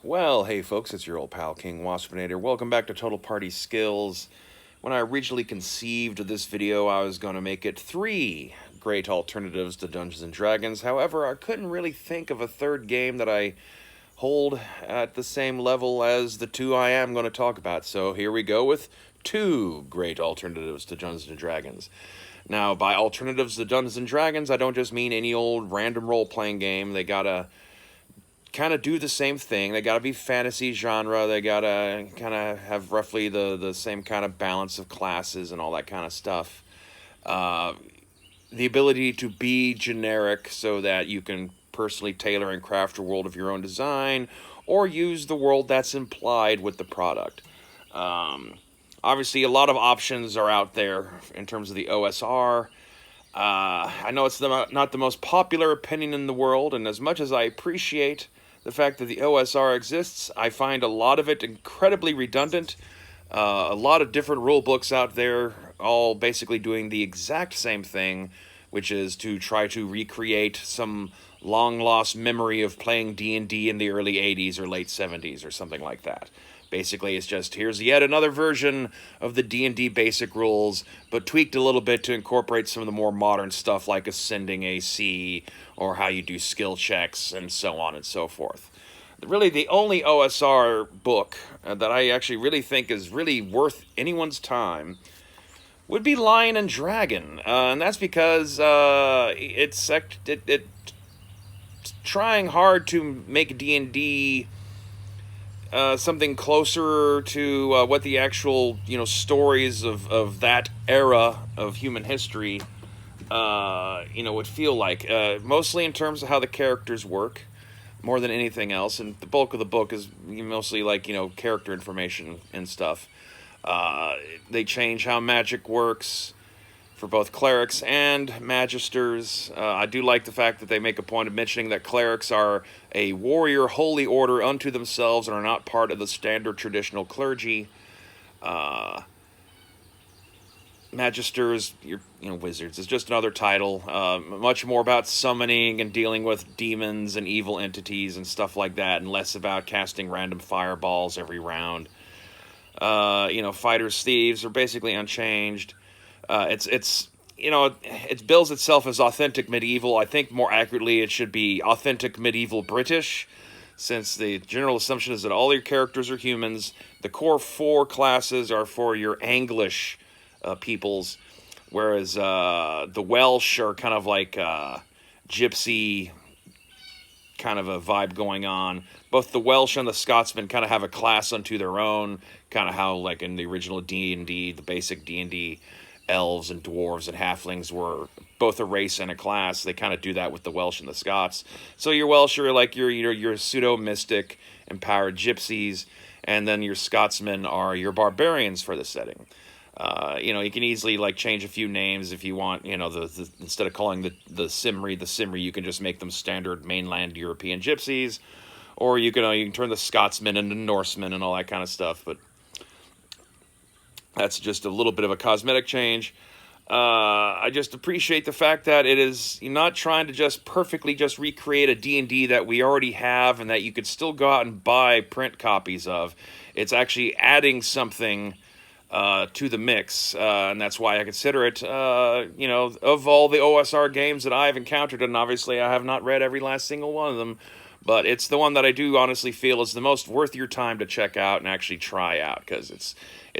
Well, hey folks, it's your old pal King Waspinator. Welcome back to Total Party Skills. When I originally conceived of this video, I was going to make it 3 great alternatives to Dungeons and Dragons. However, I couldn't really think of a third game that I hold at the same level as the 2 I am going to talk about. So here we go with 2 great alternatives to Dungeons and Dragons. Now, by alternatives to Dungeons and Dragons, I don't just mean any old random role-playing game. They gotta kind of do the same thing. They got to be fantasy genre. They got to kind of have roughly the same kind of balance of classes and all that kind of stuff. Uh, the ability to be generic so that you can personally tailor and craft a world of your own design or use the world that's implied with the product. Um, Obviously, a lot of options are out there in terms of the OSR. I know it's not the most popular opinion in the world, and as much as I appreciate the fact that the OSR exists, I find a lot of it incredibly redundant. A lot of different rule books out there, all basically doing the exact same thing, which is to try to recreate some long lost memory of playing D&D in the early 80s or late 70s or something like that. Basically, it's just here's yet another version of the D&D basic rules, but tweaked a little bit to incorporate some of the more modern stuff like ascending AC or how you do skill checks and so on and so forth. Really, the only OSR book that I actually really think is really worth anyone's time would be Lion and Dragon, and that's because it's trying hard to make D&D something closer to what the actual stories of that era of human history would feel like. Mostly in terms of how the characters work, more than anything else. And the bulk of the book is mostly like character information and stuff. They change how magic works for both clerics and magisters. I do like the fact that they make a point of mentioning that clerics are a warrior holy order unto themselves and are not part of the standard traditional clergy. Uh, Magisters, wizards, is just another title. Much more about summoning and dealing with demons and evil entities and stuff like that, and less about casting random fireballs every round. Fighters, thieves are basically unchanged. It bills itself as authentic medieval. I think more accurately it should be authentic medieval British, since the general assumption is that all your characters are humans. The core 4 classes are for your Anglish peoples, whereas the Welsh are kind of like gypsy kind of a vibe going on. Both the Welsh and the Scotsmen kind of have a class unto their own, kind of how like in the original D&D, the basic D&D, elves and dwarves and halflings were both a race and a class. They kind of do that with the Welsh and the Scots. So your Welsh are like your pseudo mystic empowered gypsies, and then your Scotsmen are your barbarians for the setting. You can easily like change a few names if you want. Instead of calling the Simri, you can just make them standard mainland European gypsies, or you can turn the Scotsmen into Norsemen and all that kind of stuff. But that's just a little bit of a cosmetic change. I just appreciate the fact that it is not trying to just perfectly just recreate a D&D that we already have and that you could still go out and buy print copies of. It's actually adding something to the mix, and that's why I consider it, of all the OSR games that I've encountered, and obviously I have not read every last single one of them, but it's the one that I do honestly feel is the most worth your time to check out and actually try out, because it's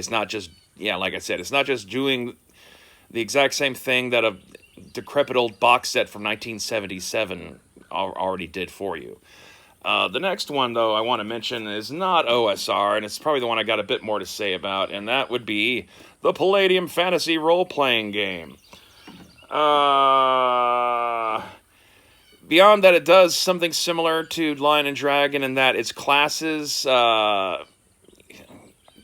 not just, like I said, it's not just doing the exact same thing that a decrepit old box set from 1977 already did for you. The next one, though, I want to mention is not OSR, and it's probably the one I got a bit more to say about, and that would be the Palladium Fantasy Role-Playing Game. Beyond that, it does something similar to Lion and Dragon in that its classes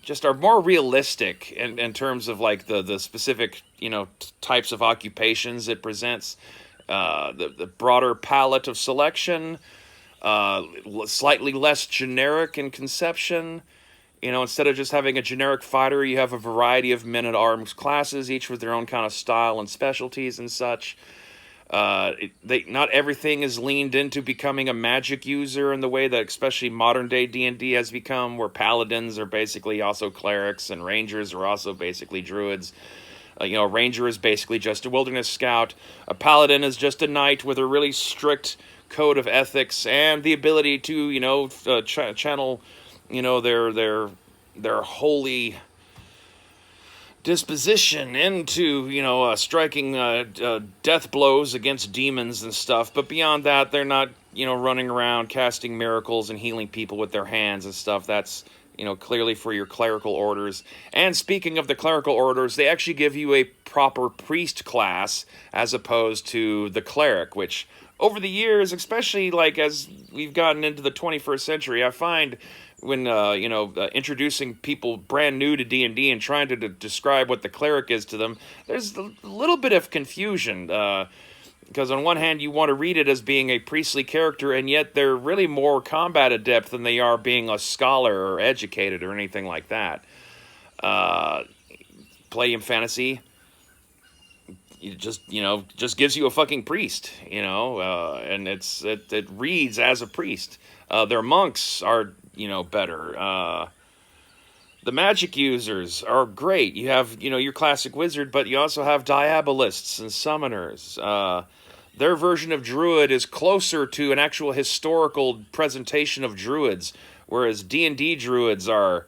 just are more realistic in terms of like the specific types of occupations it presents, the broader palette of selection, slightly less generic in conception. Instead of just having a generic fighter, you have a variety of men at arms classes, each with their own kind of style and specialties and such. Not everything is leaned into becoming a magic user in the way that especially modern day D&D has become, where paladins are basically also clerics and rangers are also basically druids. A ranger is basically just a wilderness scout. A paladin is just a knight with a really strict code of ethics and the ability to, channel, their holy disposition into, striking death blows against demons and stuff. But beyond that, they're not, running around casting miracles and healing people with their hands and stuff. That's, clearly for your clerical orders. And speaking of the clerical orders, they actually give you a proper priest class as opposed to the cleric, which over the years, especially like as we've gotten into the 21st century, I find when introducing people brand new to D&D and trying to describe what the cleric is to them, there's a little bit of confusion. Because on one hand, you want to read it as being a priestly character, and yet they're really more combat adept than they are being a scholar or educated or anything like that. Palladium Fantasy, just gives you a fucking priest, and it reads as a priest. Their monks are, better. The magic users are great. You have, your classic wizard, but you also have diabolists and summoners. Their version of druid is closer to an actual historical presentation of druids, whereas D&D druids are,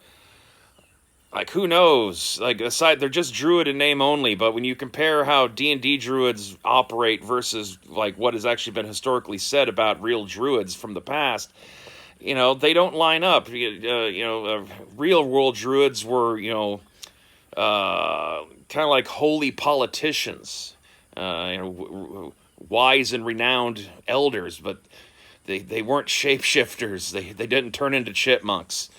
like, who knows? Like, aside, they're just druid in name only, but when you compare how D&D druids operate versus, like, what has actually been historically said about real druids from the past, they don't line up. Real world druids were, kind of like holy politicians, wise and renowned elders, but they weren't shapeshifters. They didn't turn into chipmunks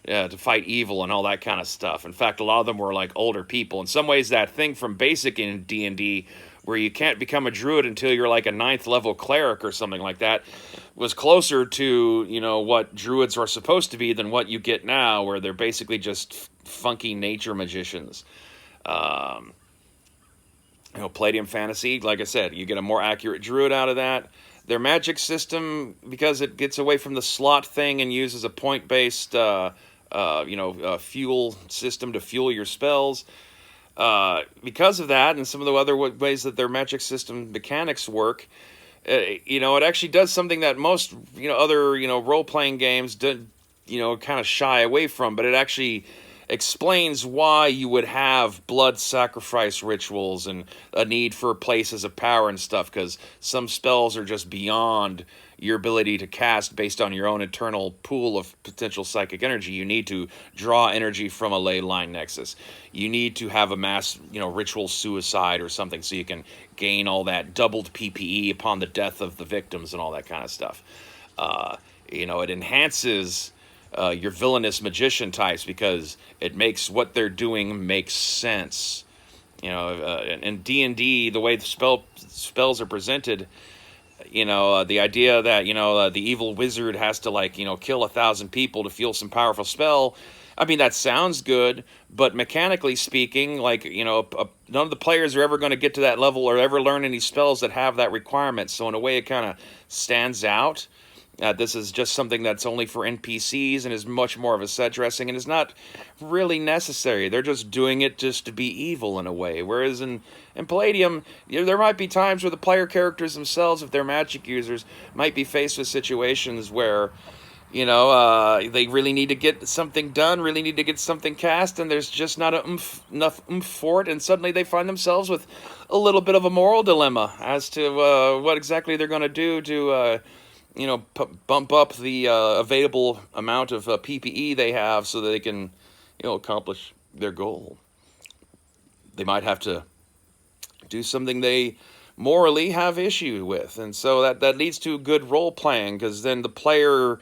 to fight evil and all that kind of stuff. In fact, a lot of them were like older people. In some ways, that thing from basic in D&D where you can't become a druid until you're like a 9th level cleric or something like that was closer to, what druids are supposed to be than what you get now, where they're basically just funky nature magicians. Palladium Fantasy, like I said, you get a more accurate druid out of that. Their magic system, because it gets away from the slot thing and uses a point-based, fuel system to fuel your spells. Because of that, and some of the other ways that their magic system mechanics work, it actually does something that most, other, role-playing games do, kind of shy away from, but it actually explains why you would have blood sacrifice rituals and a need for places of power and stuff, because some spells are just beyond your ability to cast based on your own internal pool of potential psychic energy. You need to draw energy from a ley line nexus. You need to have a mass, ritual suicide or something so you can gain all that doubled PPE upon the death of the victims and all that kind of stuff. It enhances your villainous magician types because it makes what they're doing make sense. In D&D, the way the spells are presented, the idea that, the evil wizard has to, kill 1,000 people to feel some powerful spell. I mean, that sounds good, but mechanically speaking, none of the players are ever going to get to that level or ever learn any spells that have that requirement. So in a way, it kind of stands out. This is just something that's only for NPCs and is much more of a set dressing and is not really necessary. They're just doing it just to be evil in a way. Whereas in Palladium, there might be times where the player characters themselves, if they're magic users, might be faced with situations where, they really need to get something done, really need to get something cast, and there's just not enough oomph for it, and suddenly they find themselves with a little bit of a moral dilemma as to what exactly they're going to do to bump up the available amount of PPE they have so that they can, accomplish their goal. They might have to do something they morally have issue with. And so that leads to good role-playing, because then the player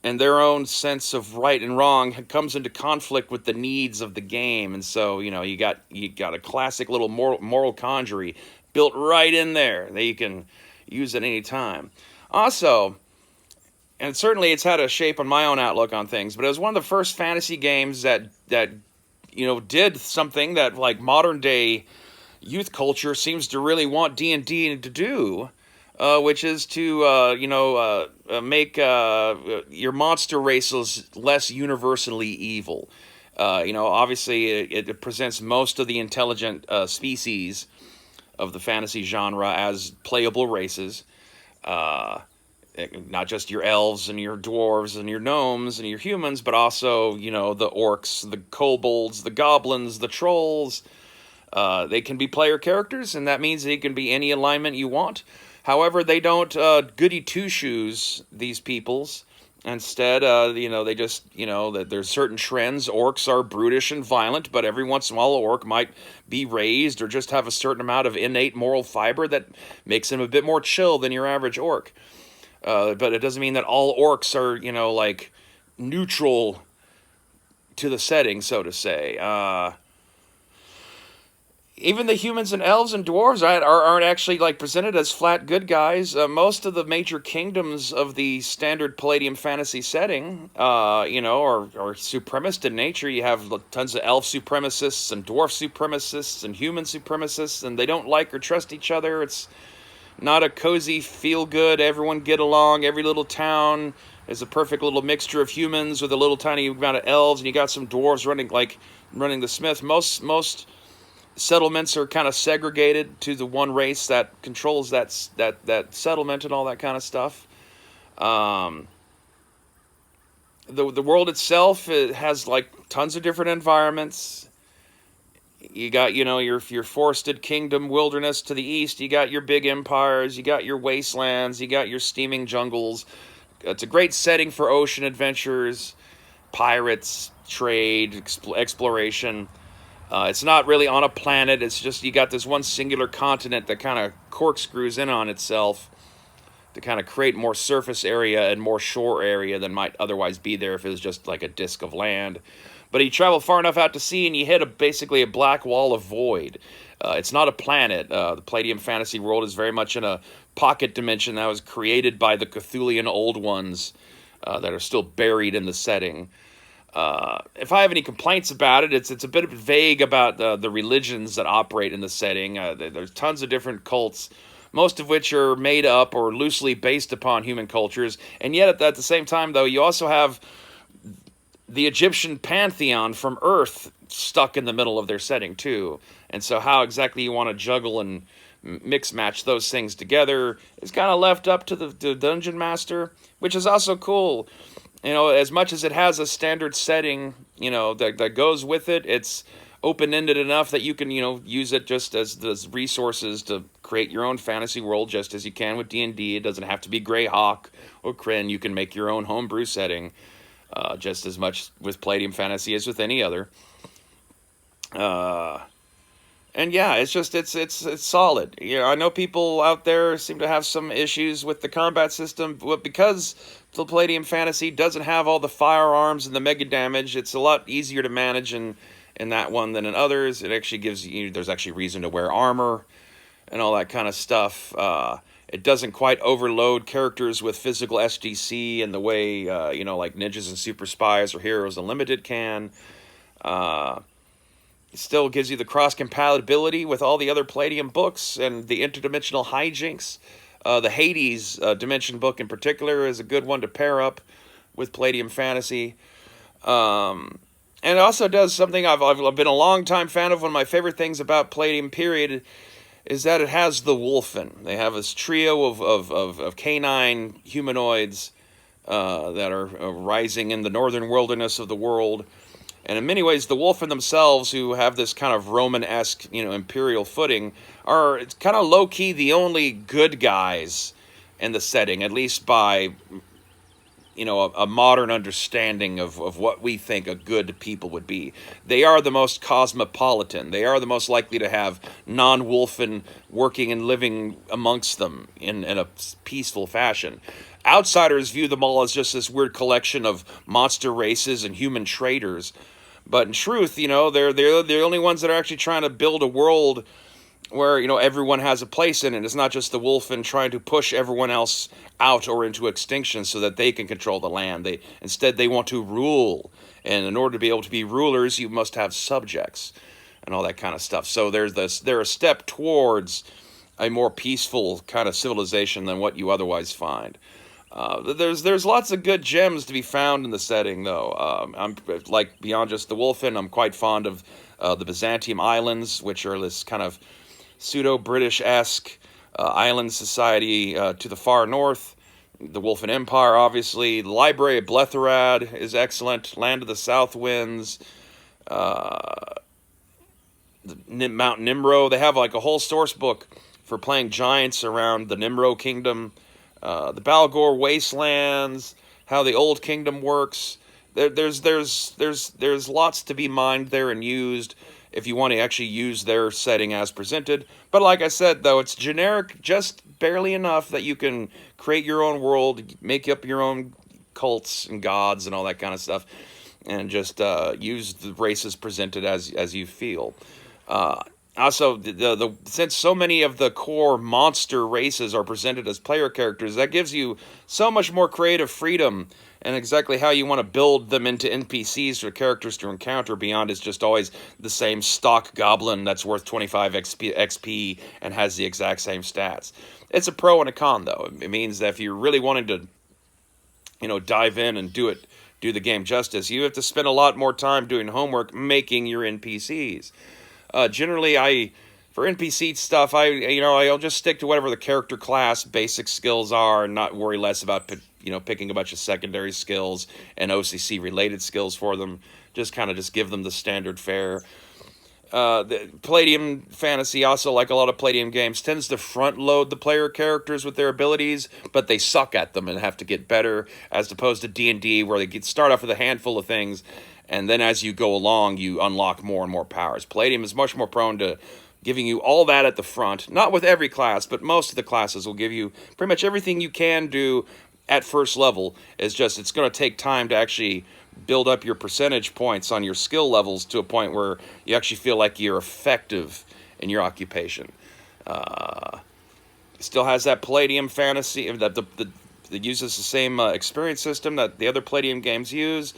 and their own sense of right and wrong comes into conflict with the needs of the game. And so, you got a classic little moral conjury built right in there that you can use at any time. Also, and certainly it's had a shape on my own outlook on things, but it was one of the first fantasy games that did something that, like, modern day youth culture seems to really want D&D to do, which is to make your monster races less universally evil. Obviously, it presents most of the intelligent species of the fantasy genre as playable races. Not just your elves and your dwarves and your gnomes and your humans, but also, the orcs, the kobolds, the goblins, the trolls. They can be player characters, and that means they can be any alignment you want. However, they don't goody two-shoes these peoples. Instead, they just, that there's certain trends. Orcs are brutish and violent, but every once in a while, an orc might be raised or just have a certain amount of innate moral fiber that makes them a bit more chill than your average orc. But it doesn't mean that all orcs are, neutral to the setting, so to say. Even the humans and elves and dwarves aren't actually presented as flat good guys. Most of the major kingdoms of the standard Palladium fantasy setting, are supremacist in nature. You have tons of elf supremacists and dwarf supremacists and human supremacists, and they don't like or trust each other. It's not a cozy, feel-good, everyone get along, every little town is a perfect little mixture of humans with a little tiny amount of elves, and you got some dwarves running the smith. Most settlements are kind of segregated to the one race that controls that settlement and all that kind of stuff. The world itself, it has tons of different environments. You got, your forested kingdom wilderness to the east. You got your big empires. You got your wastelands. You got your steaming jungles. It's a great setting for ocean adventures, pirates, trade, exploration. It's not really on a planet. It's just you got this one singular continent that kind of corkscrews in on itself to kind of create more surface area and more shore area than might otherwise be there if it was just like a disk of land. But you travel far enough out to sea and you hit basically a black wall of void. It's not a planet. The Palladium fantasy world is very much in a pocket dimension that was created by the Cthulian Old Ones that are still buried in the setting. If I have any complaints about it, it's a bit vague about the religions that operate in the setting. There's tons of different cults, most of which are made up or loosely based upon human cultures. And yet at the same time, though, you also have the Egyptian pantheon from Earth stuck in the middle of their setting, too. And so how exactly you want to juggle and mix match those things together is kind of left up to the dungeon master, which is also cool. As much as it has a standard setting, that goes with it, it's open-ended enough that you can, use it just as resources to create your own fantasy world, just as you can with D&D. It doesn't have to be Greyhawk or Krynn. You can make your own homebrew setting, just as much with Palladium Fantasy as with any other. And yeah, it's solid. I know people out there seem to have some issues with the combat system, but because the Palladium Fantasy doesn't have all the firearms and the mega damage, it's a lot easier to manage in that one than in others. It actually gives there's actually reason to wear armor and all that kind of stuff. It doesn't quite overload characters with physical SDC in the way, like ninjas and super spies or heroes unlimited can. It still gives you the cross-compatibility with all the other Palladium books and the interdimensional hijinks. The Hades dimension book in particular is a good one to pair up with Palladium Fantasy. And it also does something I've been a long-time fan of. One of my favorite things about Palladium period is that it has the Wolfen. They have this trio of canine humanoids that are rising in the northern wilderness of the world. And in many ways, the Wolfen themselves, who have this kind of Roman-esque, imperial footing, are kind of low-key the only good guys in the setting, at least by, a modern understanding of what we think a good people would be. They are the most cosmopolitan. They are the most likely to have non-Wolfen working and living amongst them in a peaceful fashion. Outsiders view them all as just this weird collection of monster races and human traders. But in truth, they're the only ones that are actually trying to build a world where, everyone has a place in it. It's not just the Wolfen trying to push everyone else out or into extinction so that they can control the land. Instead, they want to rule. And in order to be able to be rulers, you must have subjects. and all that kind of stuff. So they're a step towards a more peaceful kind of civilization than what you otherwise find. There's lots of good gems to be found in the setting, though. I'm like beyond just the Wolfen. I'm quite fond of the Byzantium Islands, which are this kind of pseudo-British-esque island society to the far north. The Wolfen Empire, obviously. The Library of Bletherad is excellent. Land of the South Winds. Mount Nimro. They have like a whole source book for playing giants around the Nimro Kingdom. The Balgor Wastelands, how the Old Kingdom works. There's lots to be mined there and used if you want to actually use their setting as presented. But like I said, though, it's generic just barely enough that you can create your own world, make up your own cults and gods and all that kind of stuff, and just use the races presented as you feel. Also, since so many of the core monster races are presented as player characters, that gives you so much more creative freedom and exactly how you want to build them into NPCs or characters to encounter beyond is just always the same stock goblin that's worth 25 XP and has the exact same stats. It's a pro and a con, though. It means that if you're really wanting to, dive in and do the game justice, you have to spend a lot more time doing homework making your NPCs. Generally, for NPC stuff, I'll just stick to whatever the character class basic skills are and not worry less about, picking a bunch of secondary skills and OCC related skills for them. Just give them the standard fare. The Palladium Fantasy, also like a lot of Palladium games, tends to front load the player characters with their abilities, but they suck at them and have to get better, as opposed to D&D where they start off with a handful of things, and then as you go along, you unlock more and more powers. Palladium is much more prone to giving you all that at the front. Not with every class, but most of the classes will give you pretty much everything you can do at first level. It's going to take time to actually build up your percentage points on your skill levels to a point where you actually feel like you're effective in your occupation. Still has that Palladium Fantasy that uses the same experience system that the other Palladium games use.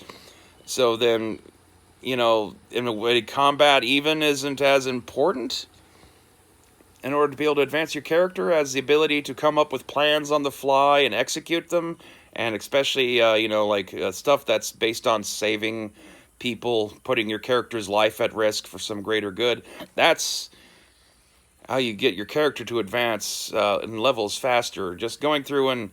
So then, in a way, combat even isn't as important in order to be able to advance your character as the ability to come up with plans on the fly and execute them. And especially, stuff that's based on saving people, putting your character's life at risk for some greater good. That's how you get your character to advance in levels faster. Just going through and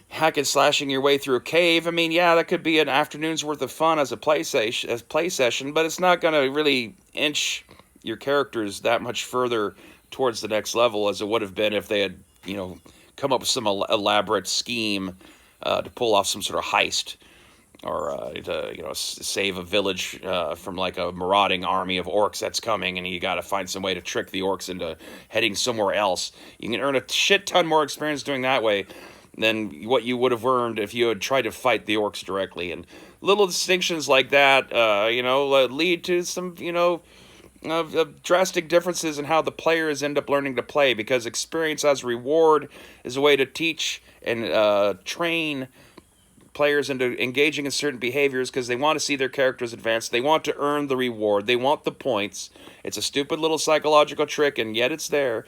hack and slashing your way through a cave. I mean, yeah, that could be an afternoon's worth of fun as a play session, but it's not going to really inch your characters that much further towards the next level as it would have been if they had, come up with some elaborate scheme to pull off some sort of heist or to save a village from like a marauding army of orcs that's coming, and you got to find some way to trick the orcs into heading somewhere else. You can earn a shit ton more experience doing that way than what you would have earned if you had tried to fight the orcs directly. And little distinctions like that, lead to some, drastic differences in how the players end up learning to play, because experience as reward is a way to teach and train players into engaging in certain behaviors because they want to see their characters advance. They want to earn the reward. They want the points. It's a stupid little psychological trick, and yet it's there.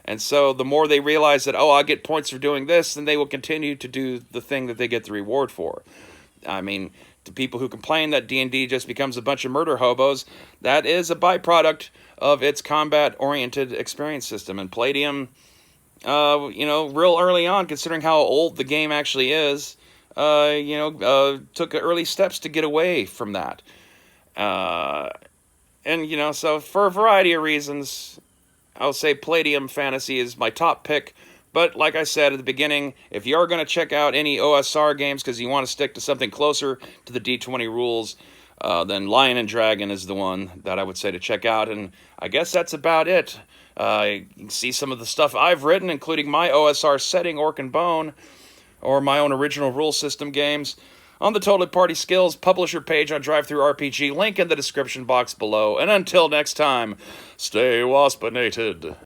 And so the more they realize that, I get points for doing this, then they will continue to do the thing that they get the reward for. I mean, to people who complain that D&D just becomes a bunch of murder hobos, that is a byproduct of its combat-oriented experience system. And Palladium, real early on, considering how old the game actually is, took early steps to get away from that. So for a variety of reasons, I'll say Palladium Fantasy is my top pick. But like I said at the beginning, if you are going to check out any OSR games because you want to stick to something closer to the D20 rules, then Lion and Dragon is the one that I would say to check out. And I guess that's about it. You can see some of the stuff I've written, including my OSR setting, Orc and Bone, or my own original rule system games, on the Total Party Skills publisher page on DriveThruRPG, link in the description box below. And until next time, stay waspinated.